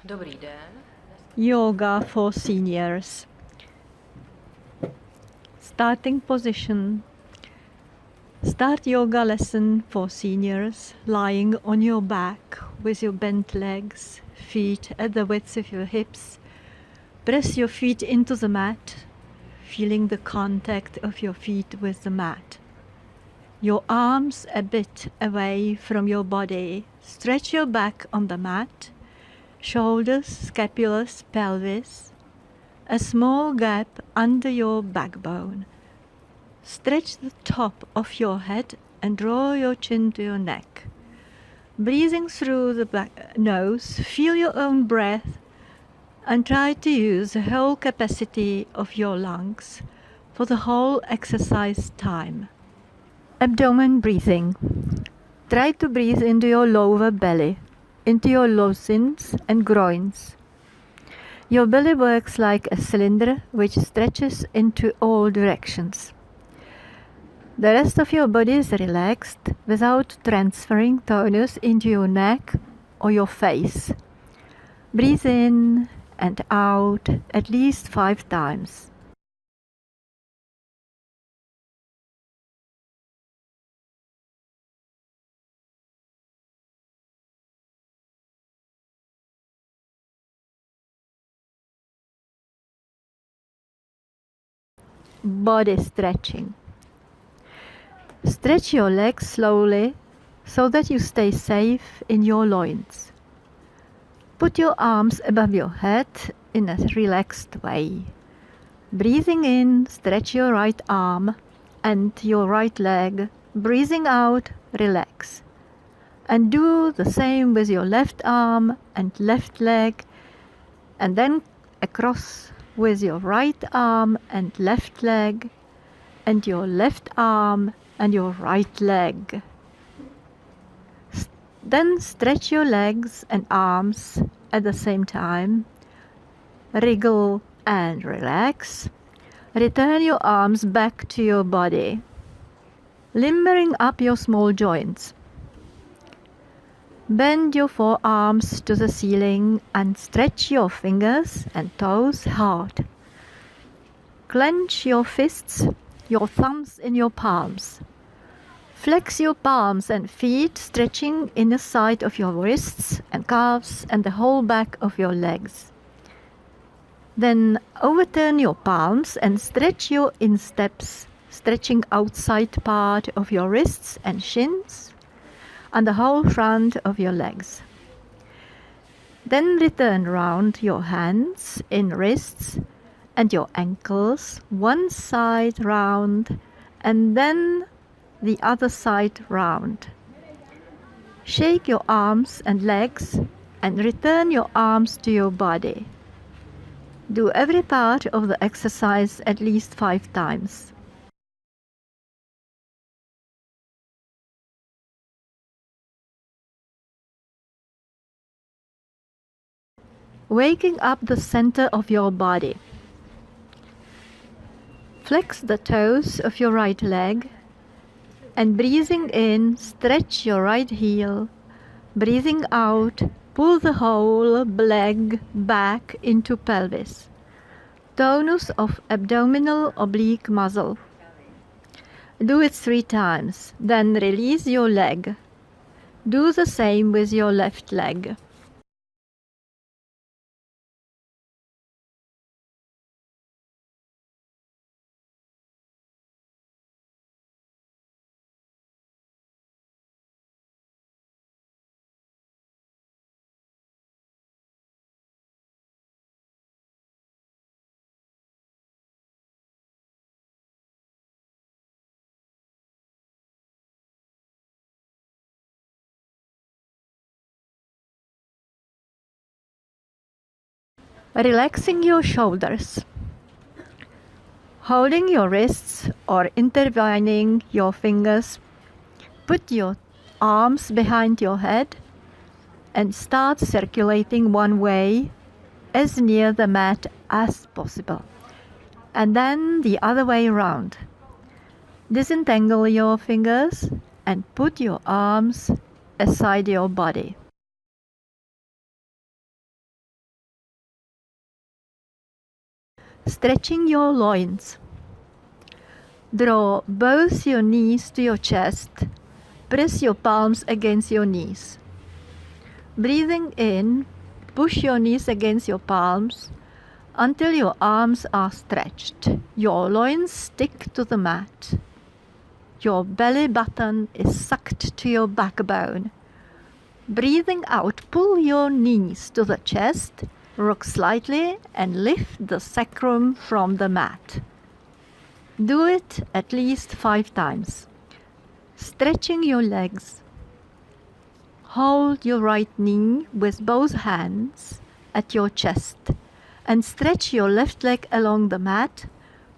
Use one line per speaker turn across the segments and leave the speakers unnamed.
Dobrý den.
Yoga for seniors. Starting position. Start yoga lesson for seniors lying on your back with your bent legs, feet at the width of your hips. Press your feet into the mat, feeling the contact of your feet with the mat. Your arms a bit away from your body. Stretch your back on the mat, shoulders, scapulas, pelvis. A small gap under your backbone. Stretch the top of your head and draw your chin to your neck. Breathing through the nose, feel your own breath and try to use the whole capacity of your lungs for the whole exercise time. Abdomen breathing. Try to breathe into your lower belly, into your lozenge and groins. Your belly works like a cylinder which stretches into all directions. The rest of your body is relaxed without transferring tonus into your neck or your face. Breathe in and out at least 5 times. Body stretching. Stretch your legs slowly so that you stay safe in your loins. Put your arms above your head in a relaxed way. Breathing in, stretch your right arm and your right leg. Breathing out, relax. And do the same with your left arm and left leg, and then across with your right arm and left leg, and your left arm and your right leg. Then stretch your legs and arms at the same time. Wriggle and relax. Return your arms back to your body, limbering up your small joints. Bend your forearms to the ceiling and stretch your fingers and toes hard. Clench your fists, your thumbs in your palms. Flex your palms and feet, stretching inner side of your wrists and calves and the whole back of your legs. Then overturn your palms and stretch your insteps, stretching outside part of your wrists and shins and the whole front of your legs. Then return round your hands in wrists and your ankles, one side round and then the other side round. Shake your arms and legs and return your arms to your body. Do every part of the exercise at least 5 times. Waking up the center of your body. Flex the toes of your right leg and breathing in, stretch your right heel. Breathing out, pull the whole leg back into pelvis. Tonus of abdominal oblique muscle. Do it 3 times, then release your leg. Do the same with your left leg. Relaxing your shoulders. Holding your wrists or intertwining your fingers, put your arms behind your head and start circulating one way as near the mat as possible, and then the other way around. Disentangle your fingers and put your arms aside your body. Stretching your loins. Draw both your knees to your chest. Press your palms against your knees. Breathing in, push your knees against your palms until your arms are stretched. Your loins stick to the mat. Your belly button is sucked to your backbone. Breathing out, pull your knees to the chest, rock slightly, and lift the sacrum from the mat. Do it at least 5 times. Stretching your legs. Hold your right knee with both hands at your chest and stretch your left leg along the mat.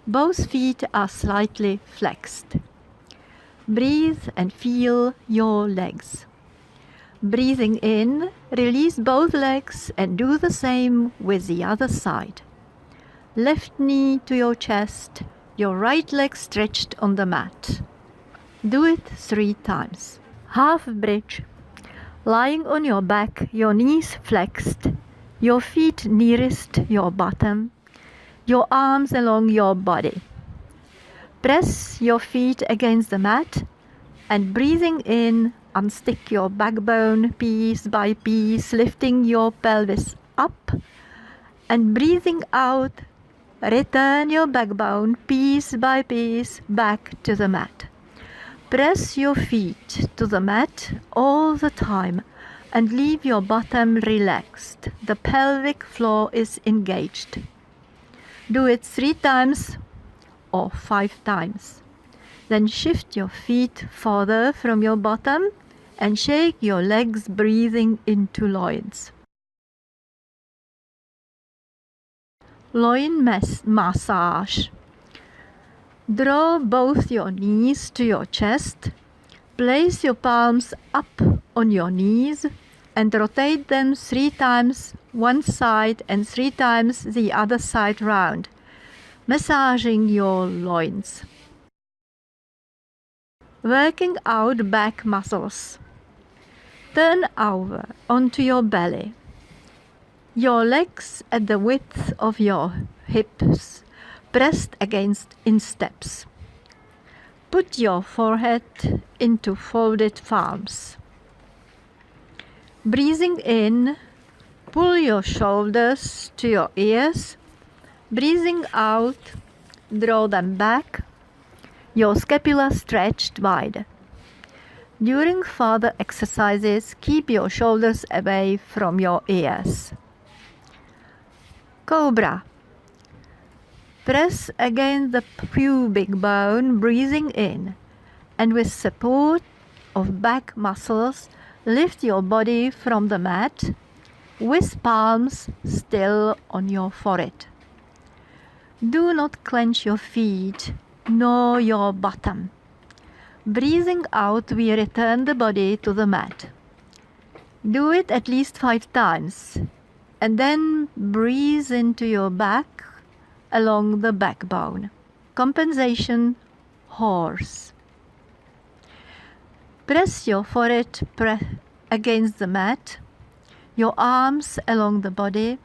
Both feet are slightly flexed. Breathe and feel your legs. Breathing in, release both legs and do the same with the other side. Left knee to your chest, your right leg stretched on the mat. Do it 3 times. Half bridge. Lying on your back, your knees flexed, your feet nearest your bottom, your arms along your body. Press your feet against the mat and breathing in, unstick your backbone piece by piece, lifting your pelvis up, and breathing out, return your backbone piece by piece back to the mat. Press your feet to the mat all the time and leave your bottom relaxed. The pelvic floor is engaged. Do it 3 times or 5 times. Then shift your feet further from your bottom and shake your legs, breathing into loins. Loin massage. Draw both your knees to your chest. Place your palms up on your knees and rotate them 3 times one side and 3 times the other side round, massaging your loins. Working out back muscles. Turn over onto your belly. Your legs at the width of your hips, pressed against insteps. Put your forehead into folded palms. Breathing in, pull your shoulders to your ears. Breathing out, draw them back, your scapula stretched wide. During further exercises, keep your shoulders away from your ears. Cobra. Press against the pubic bone, breathing in, and with support of back muscles, lift your body from the mat with palms still on your forehead. Do not clench your feet nor your bottom. Breathing out, we return the body to the mat. Do it at least 5 times, and then breathe into your back along the backbone. Compensation, horse. Press your forehead against the mat, your arms along the body,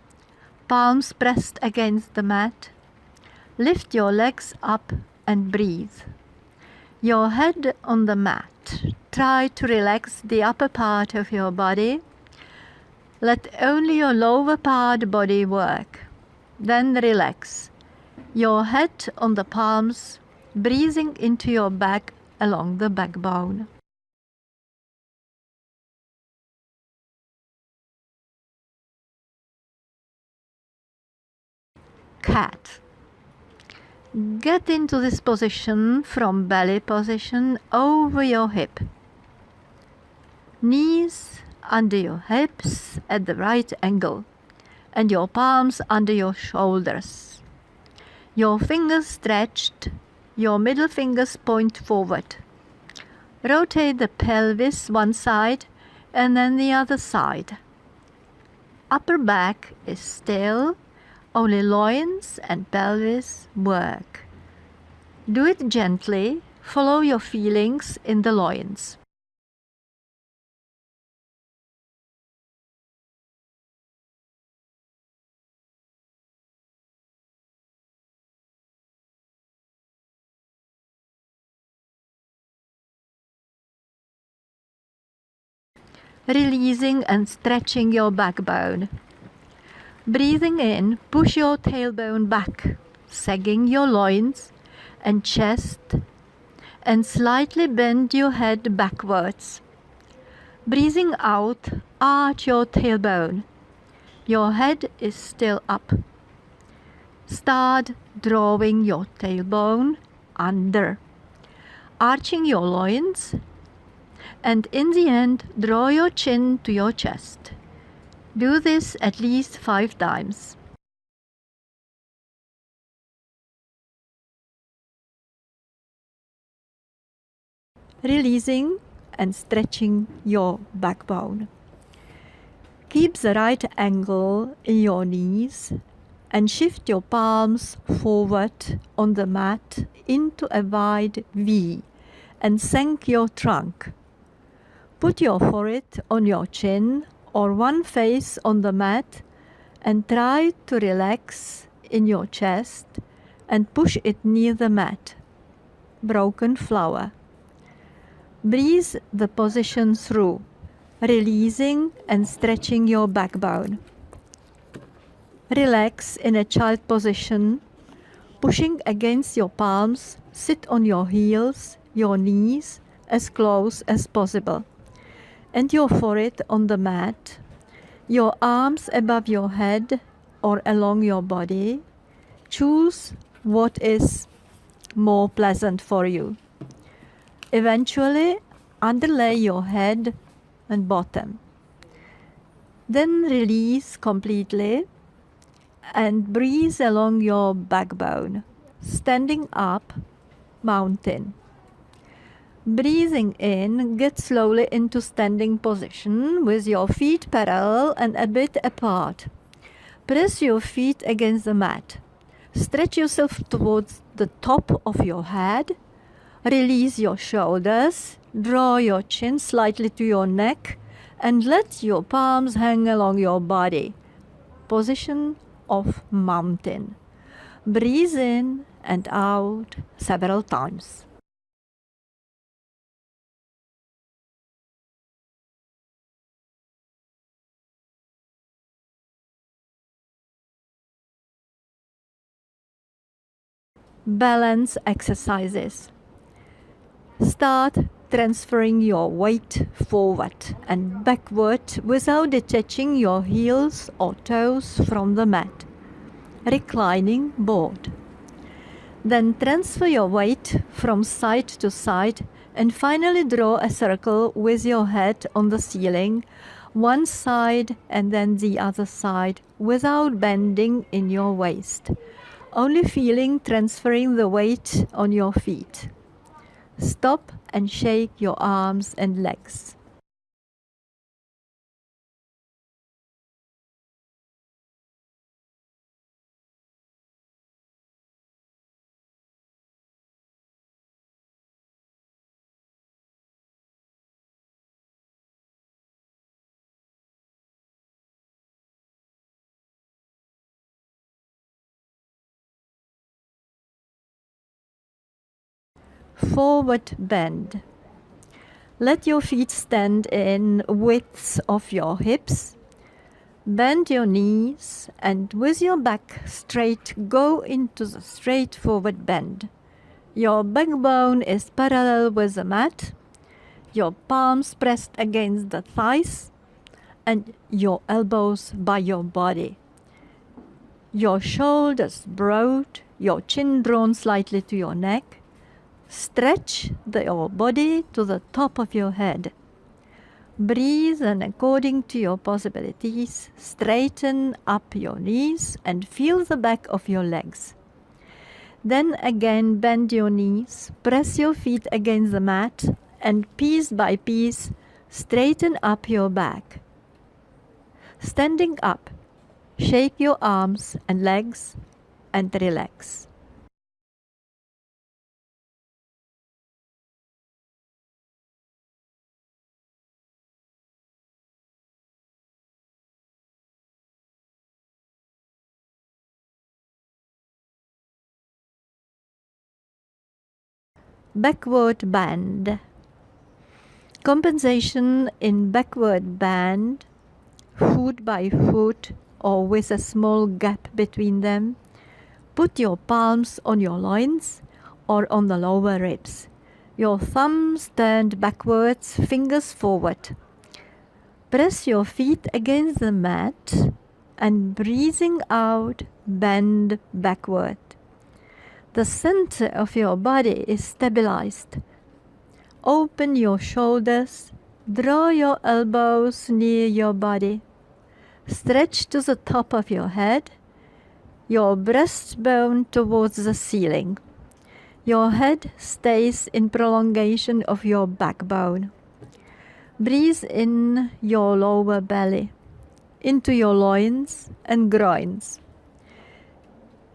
palms pressed against the mat. Lift your legs up and breathe. Your head on the mat. Try to relax the upper part of your body. Let only your lower part body work. Then relax. Your head on the palms, breathing into your back along the backbone. Cat. Get into this position from belly position over your hip. Knees under your hips at the right angle and your palms under your shoulders. Your fingers stretched, your middle fingers point forward. Rotate the pelvis one side and then the other side. Upper back is still, only loins and pelvis work. Do it gently, follow your feelings in the loins. releasing and stretching your backbone. Breathing in, push your tailbone back, sagging your loins and chest, and slightly bend your head backwards. Breathing out, arch your tailbone. Your head is still up. Start drawing your tailbone under, arching your loins, and in the end, draw your chin to your chest. Do this at least 5 times. Releasing and stretching your backbone. Keep the right angle in your knees and shift your palms forward on the mat into a wide V and sink your trunk. Put your forehead on your chin or one face on the mat and try to relax in your chest and push it near the mat. Broken flower. Breathe the position through, releasing and stretching your backbone. Relax in a child position, pushing against your palms, sit on your heels, your knees as close as possible, and your forehead on the mat, your arms above your head or along your body. Choose what is more pleasant for you. Eventually, underlay your head and bottom. Then release completely and breathe along your backbone. Standing up, mountain. Breathing in, get slowly into standing position with your feet parallel and a bit apart. Press your feet against the mat. Stretch yourself towards the top of your head. Release your shoulders. Draw your chin slightly to your neck and let your palms hang along your body. Position of mountain. Breathe in and out several times. Balance exercises. Start transferring your weight forward and backward without detaching your heels or toes from the mat. Reclining board. Then transfer your weight from side to side and finally draw a circle with your head on the ceiling, one side and then the other side without bending in your waist. Only feeling transferring the weight on your feet. Stop and shake your arms and legs. Forward bend. Let your feet stand in width of your hips. Bend your knees and with your back straight, go into the straight forward bend. Your backbone is parallel with the mat. Your palms pressed against the thighs and your elbows by your body. Your shoulders broad, your chin drawn slightly to your neck. Stretch your body to the top of your head. Breathe and according to your possibilities, straighten up your knees and feel the back of your legs. Then again bend your knees, press your feet against the mat and piece by piece straighten up your back. Standing up, shake your arms and legs and relax. Backward bend. Compensation in backward bend, foot by foot or with a small gap between them. Put your palms on your loins or on the lower ribs. Your thumbs turned backwards, fingers forward. Press your feet against the mat and breathing out, bend backward. The center of your body is stabilized. Open your shoulders, draw your elbows near your body. Stretch to the top of your head, your breastbone towards the ceiling. Your head stays in prolongation of your backbone. Breathe in your lower belly, into your loins and groins.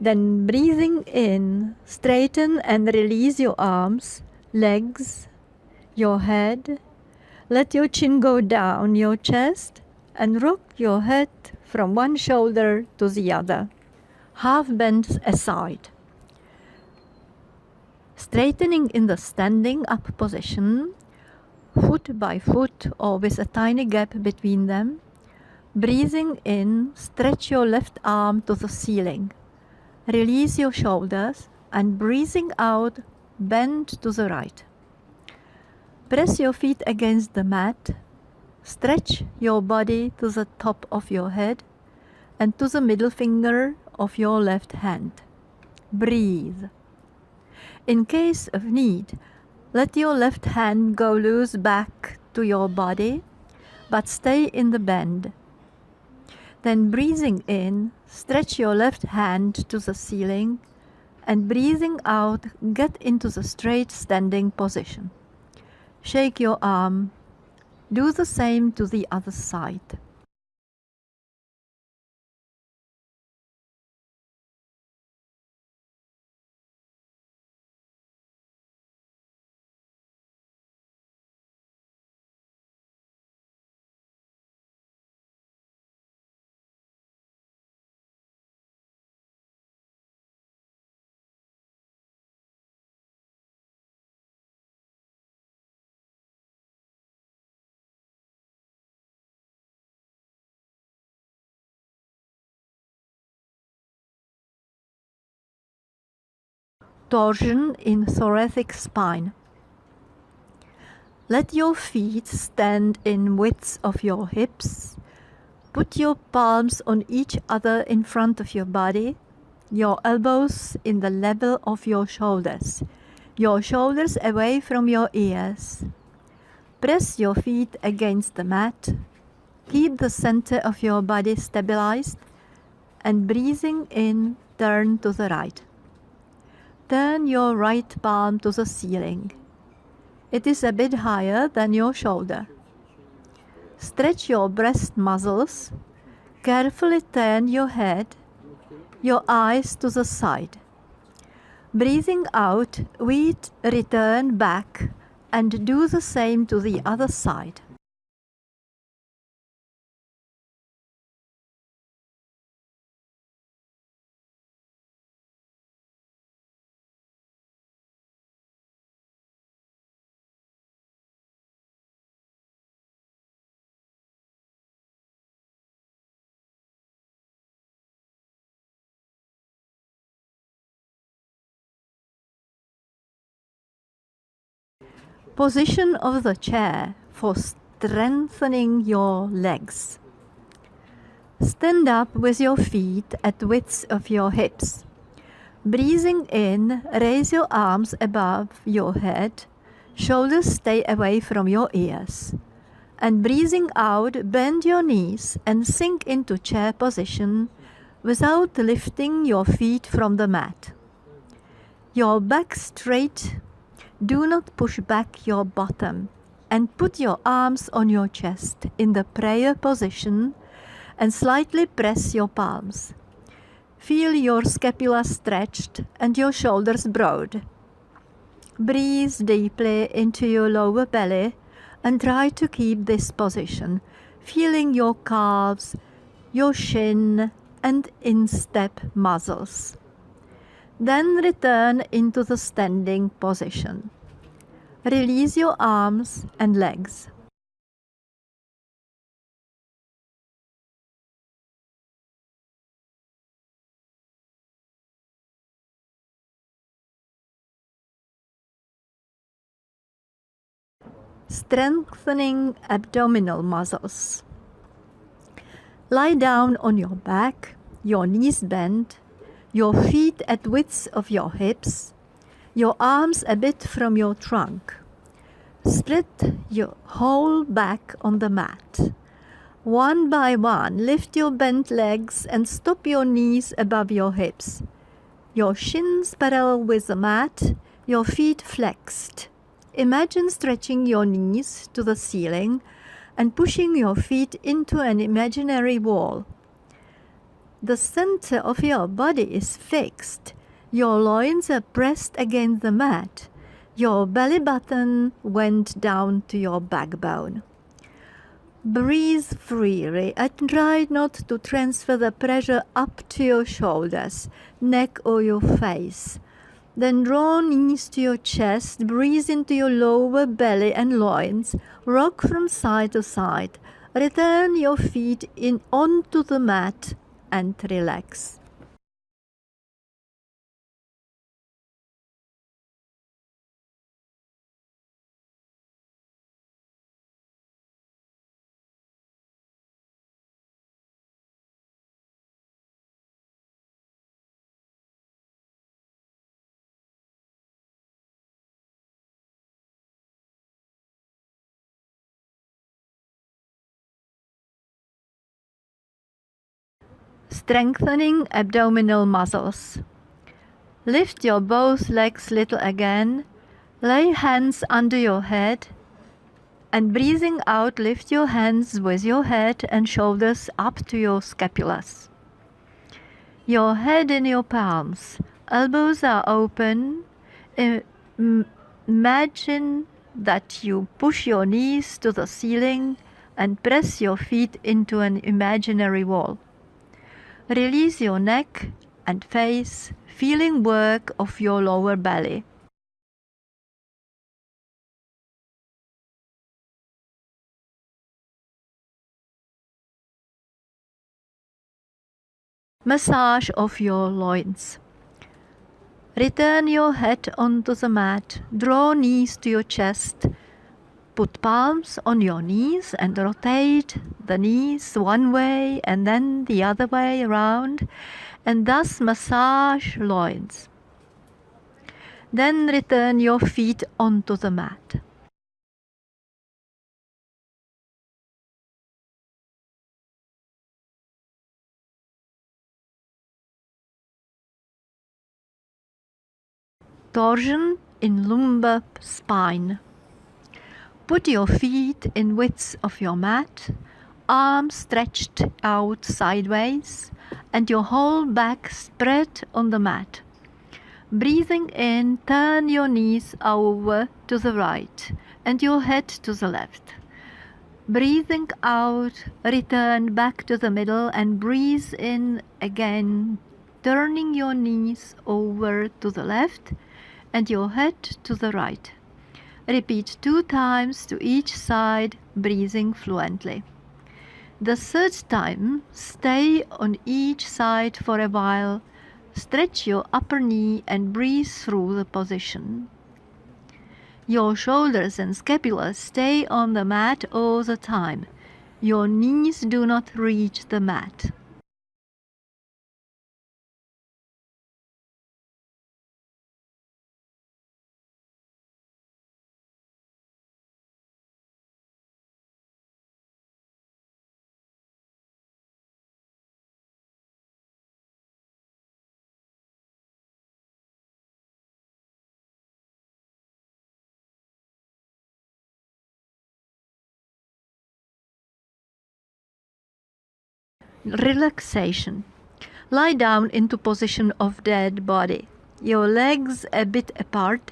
Then breathing in, straighten and release your arms, legs, your head. Let your chin go down your chest and rock your head from one shoulder to the other. Half bent aside. Straightening in the standing up position, foot by foot or with a tiny gap between them. Breathing in, stretch your left arm to the ceiling. Release your shoulders and breathing out, bend to the right. Press your feet against the mat. Stretch your body to the top of your head and to the middle finger of your left hand. Breathe. In case of need, let your left hand go loose back to your body, but stay in the bend. Then breathing in, stretch your left hand to the ceiling, and breathing out, get into the straight standing position. Shake your arm. Do the same to the other side. Torsion in thoracic spine. Let your feet stand in width of your hips. Put your palms on each other in front of your body, your elbows in the level of your shoulders away from your ears. Press your feet against the mat. Keep the center of your body stabilized and breathing in, turn to the right. Turn your right palm to the ceiling. It is a bit higher than your shoulder. Stretch your breast muscles. Carefully turn your head, your eyes to the side. Breathing out, we return back and do the same to the other side. Position of the chair for strengthening your legs. Stand up with your feet at width of your hips. Breathing in, raise your arms above your head. Shoulders stay away from your ears. And breathing out, bend your knees and sink into chair position without lifting your feet from the mat. Your back straight. Do not push back your bottom and put your arms on your chest in the prayer position and slightly press your palms. Feel your scapula stretched and your shoulders broad. Breathe deeply into your lower belly and try to keep this position, feeling your calves, your shin and instep muscles. Then return into the standing position. Release your arms and legs. Strengthening abdominal muscles. Lie down on your back, your knees bent, your feet at width of your hips, your arms a bit from your trunk. Spread your whole back on the mat. One by one, lift your bent legs and stop your knees above your hips. Your shins parallel with the mat, your feet flexed. Imagine stretching your knees to the ceiling and pushing your feet into an imaginary wall. The center of your body is fixed. Your loins are pressed against the mat. Your belly button went down to your backbone. Breathe freely and try not to transfer the pressure up to your shoulders, neck or your face. Then draw knees to your chest, breathe into your lower belly and loins, rock from side to side. Return your feet in onto the mat and relax. Strengthening abdominal muscles. Lift your both legs little again. Lay hands under your head. And breathing out, lift your hands with your head and shoulders up to your scapulas. Your head in your palms. Elbows are open. Imagine that you push your knees to the ceiling and press your feet into an imaginary wall. Release your neck and face, feeling work of your lower belly. Massage of your loins. Return your head onto the mat, draw knees to your chest, put palms on your knees and rotate the knees one way and then the other way around, and thus massage loins. Then return your feet onto the mat. Torsion in lumbar spine. Put your feet in width of your mat, arms stretched out sideways, and your whole back spread on the mat. Breathing in, turn your knees over to the right and your head to the left. Breathing out, return back to the middle and breathe in again, turning your knees over to the left and your head to the right. Repeat 2 times to each side, breathing fluently. The third time, stay on each side for a while. Stretch your upper knee and breathe through the position. Your shoulders and scapula stay on the mat all the time. Your knees do not reach the mat. Relaxation. Lie down into position of dead body. Your legs a bit apart.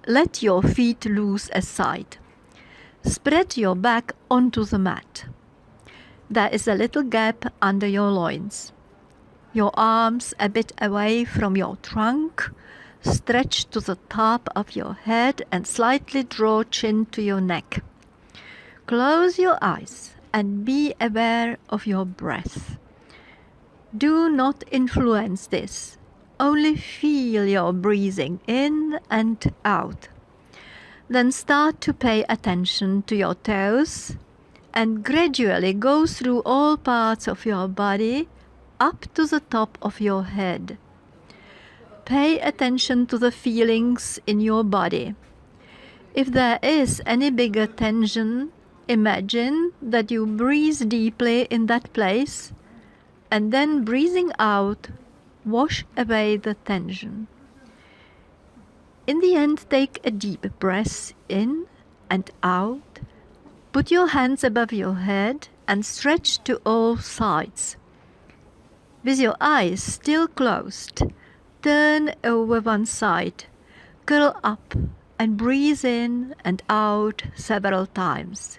Let your feet loose aside. Spread your back onto the mat. There is a little gap under your loins. Your arms a bit away from your trunk. Stretch to the top of your head and slightly draw chin to your neck. Close your eyes and be aware of your breath. Do not influence this. Only feel your breathing in and out. Then start to pay attention to your toes and gradually go through all parts of your body up to the top of your head. Pay attention to the feelings in your body. If there is any bigger tension, imagine that you breathe deeply in that place and then breathing out, wash away the tension. In the end, take a deep breath in and out. Put your hands above your head and stretch to all sides. With your eyes still closed, turn over one side, curl up and breathe in and out several times.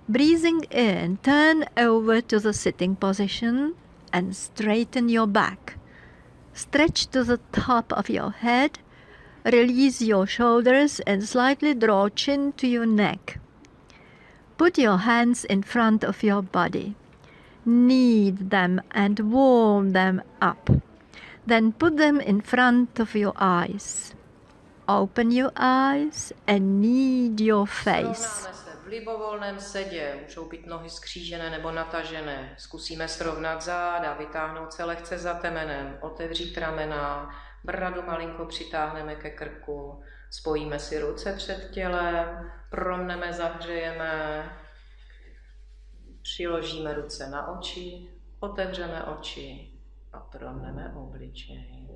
Breathing in, turn over to the sitting position and straighten your back. Stretch to the top of your head, release your shoulders and slightly draw chin to your neck. Put your hands in front of your body. Knead them and warm them up. Then put them in front of your eyes. Open your eyes and knead your face.
V libovolném sedě můžou být nohy skřížené nebo natažené. Zkusíme srovnat záda, vytáhnout se lehce za temenem, otevřít ramena, bradu malinko přitáhneme ke krku, spojíme si ruce před tělem, promneme, zahřejeme, přiložíme ruce na oči, otevřeme oči a promneme obličej.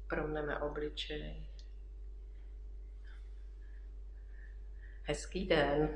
Promneme obličej. Hezký den.